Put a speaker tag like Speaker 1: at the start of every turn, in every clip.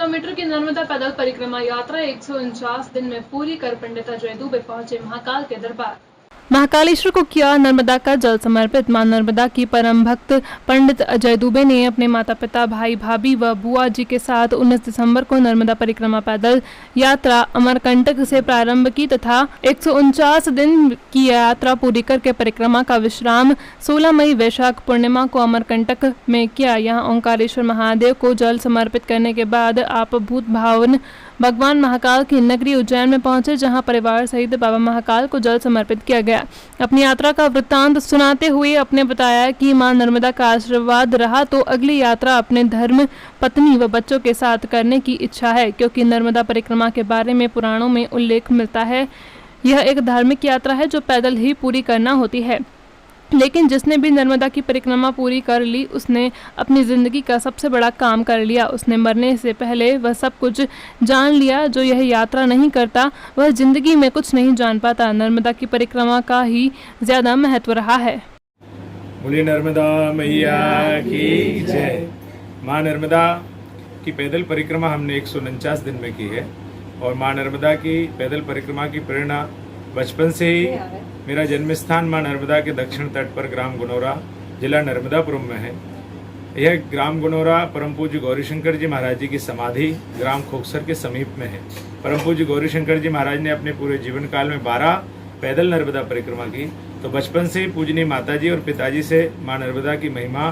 Speaker 1: Kilometre की नर्मदा पैदल परिक्रमा यात्रा 149 दिन में पूरी कर पंडित अजय दुबे पहुंचे महाकाल के दरबार। महाकालेश्वर को किया नर्मदा का जल समर्पित। मां नर्मदा की परम भक्त पंडित अजय दुबे ने अपने माता पिता, भाई भाभी व बुआ जी के साथ 19 दिसंबर को नर्मदा परिक्रमा पैदल यात्रा अमरकंटक से प्रारंभ की तथा 149 दिन की यात्रा पूरी करके परिक्रमा का विश्राम 16 मई वैशाख पूर्णिमा को अमरकंटक में किया। यहाँ ओंकारेश्वर महादेव को जल समर्पित करने के बाद आप भूत भावन भगवान महाकाल की नगरी उज्जैन में पहुंचे, जहां परिवार सहित बाबा महाकाल को जल समर्पित किया गया। अपनी यात्रा का वृत्तांत सुनाते हुए अपने बताया कि मां नर्मदा का आशीर्वाद रहा तो अगली यात्रा अपने धर्म पत्नी व बच्चों के साथ करने की इच्छा है, क्योंकि नर्मदा परिक्रमा के बारे में पुराणों में उल्लेख मिलता है। यह एक धार्मिक यात्रा है जो पैदल ही पूरी करना होती है, लेकिन जिसने भी नर्मदा की परिक्रमा पूरी कर ली उसने अपनी जिंदगी का सबसे बड़ा काम कर लिया। उसने मरने से पहले वह सब कुछ जान लिया। जो यह यात्रा नहीं करता वह जिंदगी में कुछ नहीं जान पाता। नर्मदा की परिक्रमा का ही ज्यादा महत्व रहा है।
Speaker 2: बोलिए नर्मदा मैया की जय। माँ नर्मदा की पैदल परिक्रमा हमने 149 दिन में की है और माँ नर्मदा की पैदल परिक्रमा की प्रेरणा बचपन से ही मेरा जन्म स्थान मां नर्मदा के दक्षिण तट पर ग्राम गुनौरा, जिला नर्मदापुरम में है। यह ग्राम गुनौरा परम पूज्य गौरीशंकर जी महाराज जी की समाधि ग्राम खोखसर के समीप में है। परम पूज्य गौरीशंकर जी महाराज ने अपने पूरे जीवन काल में 12 पैदल नर्मदा परिक्रमा की। तो बचपन से ही पूजनीय माताजी और पिताजी से मां नर्मदा की महिमा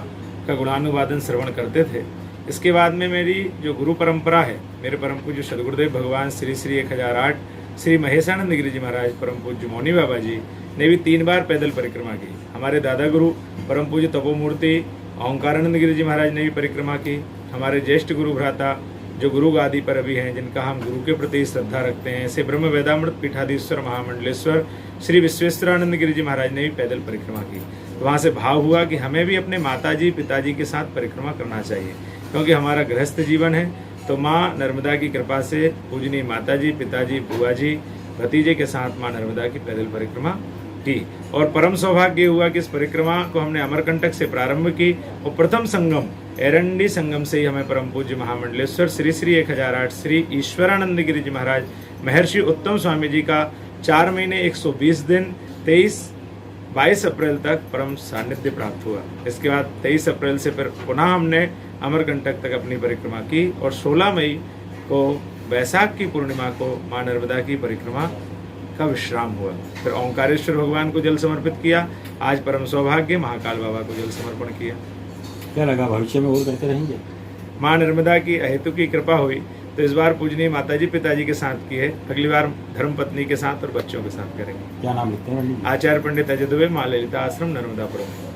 Speaker 2: का गुणानुवादन श्रवण करते थे। इसके बाद में मेरी जो गुरु परंपरा है, मेरे परम पूज्य सदगुरुदेव भगवान श्री श्री 1008 श्री महेशानंद गिरी जी महाराज परम पूज्य मौनी बाबा जी ने भी 3 बार पैदल परिक्रमा की। हमारे दादा गुरु परम पूज्य तपोमूर्ति ओंकारानंद गिरी जी महाराज ने भी परिक्रमा की। हमारे ज्येष्ठ गुरु भ्राता जो गुरु गादी पर अभी हैं, जिनका हम गुरु के प्रति श्रद्धा रखते हैं, ऐसे ब्रह्म वेदामृत पीठाधीश्वर महामंडलेश्वर श्री विश्वेश्वरानंद गिरी जी महाराज ने भी पैदल परिक्रमा की। तो वहाँ से भाव हुआ कि हमें भी अपने माताजी पिताजी के साथ परिक्रमा करना चाहिए, क्योंकि हमारा गृहस्थ जीवन है। तो माँ नर्मदा की कृपा से पूजनीय माताजी पिताजी बुआ जी भतीजे के साथ माँ नर्मदा की पैदल परिक्रमा की और परम सौभाग्य हुआ कि इस परिक्रमा को हमने अमरकंटक से प्रारंभ की और प्रथम संगम एरंडी संगम से ही हमें परम पूज्य महामंडलेश्वर श्री श्री 1008 श्री ईश्वरानंद गिरी जी महाराज महर्षि उत्तम स्वामी जी का 4 महीने 120 दिन 22 अप्रैल तक परम सानिध्य प्राप्त हुआ। इसके बाद 23 अप्रैल से फिर पुनः हमने अमरकंटक तक अपनी परिक्रमा की और 16 मई को वैशाख की पूर्णिमा को मां नर्मदा की परिक्रमा का विश्राम हुआ। फिर ओंकारेश्वर भगवान को जल समर्पित किया। आज परम सौभाग्य महाकाल बाबा को जल समर्पण किया।
Speaker 3: क्या लगा भविष्य में और करते रहेंगे?
Speaker 2: मां नर्मदा की अहेतु की कृपा हुई तो इस बार पूजनीय माताजी पिताजी के साथ की है, अगली बार धर्म पत्नी के साथ और बच्चों के साथ करेंगे।
Speaker 3: क्या नाम लिखते हैं?
Speaker 2: आचार्य पंडित अजय दुबे, मां ललिता आश्रम, नर्मदापुरम।